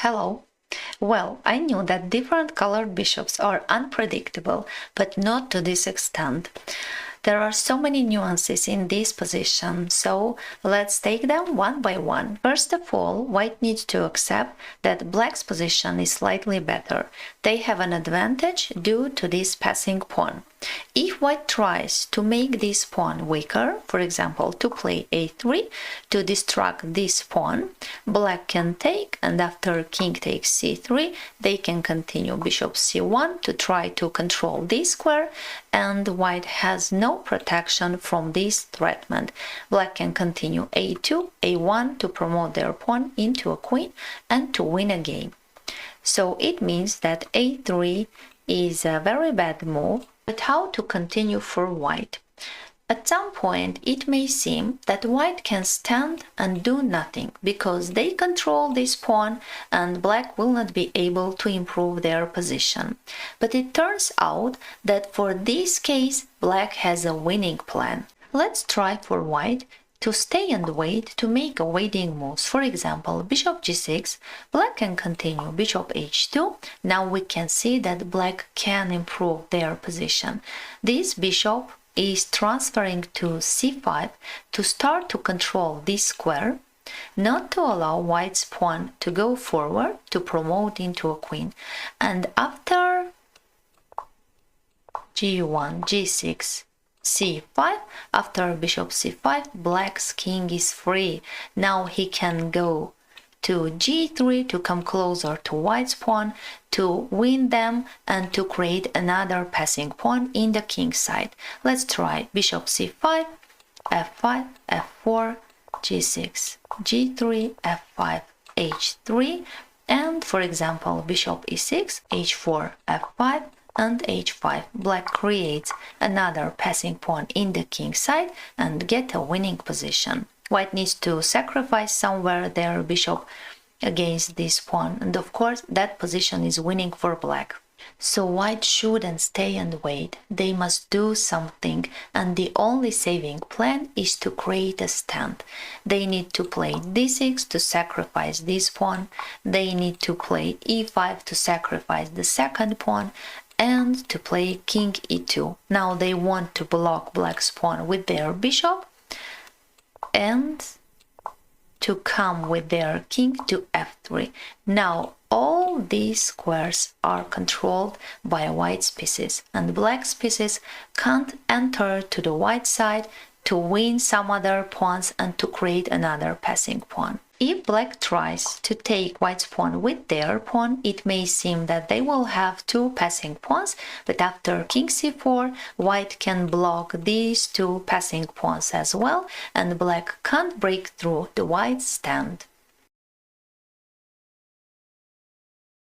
Hello. Well, I knew that different colored bishops are unpredictable, but not to this extent. There are so many nuances in this position, so let's take them one by one. First of all, white needs to accept that black's position is slightly better. They have an advantage due to this passing pawn. If white tries to make this pawn weaker, for example, to play a3 to distract this pawn, black can take, and after king takes c3, they can continue bishop c1 to try to control this square, and white has no protection from this threatment. Black can continue a2, a1 to promote their pawn into a queen and to win a game. So it means that a3 is a very bad move. But how to continue for white? At some point, it may seem that white can stand and do nothing because they control this pawn and black will not be able to improve their position. But it turns out that for this case, black has a winning plan. Let's try for white to stay and wait to make awaiting moves. For example, bishop g6, black can continue bishop h2. Now we can see that black can improve their position. This bishop is transferring to c5 to start to control this square, not to allow white's pawn to go forward to promote into a queen. And after g1, g6, c5, after bishop c5, black's king is free. Now he can go to g3 to come closer to white's pawn, to win them and to create another passing pawn in the king side. Let's try bishop c5, f5, f4, g6, g3, f5, h3, and for example bishop e6, h4, f5, and h5. Black creates another passing pawn in the king side and get a winning position. White needs to sacrifice somewhere their bishop against this pawn, and of course that position is winning for black. So white shouldn't stay and wait. They must do something, and the only saving plan is to create a stand. They need to play d6 to sacrifice this pawn. They need to play e5 to sacrifice the second pawn, and to play king e2. Now they want to block black's pawn with their bishop and to come with their king to f3. Now all these squares are controlled by white's pieces, and black's pieces can't enter to the white side to win some other pawns and to create another passing pawn. If black tries to take white's pawn with their pawn, it may seem that they will have two passing pawns, but after king c4, white can block these two passing pawns as well, and black can't break through the white stand.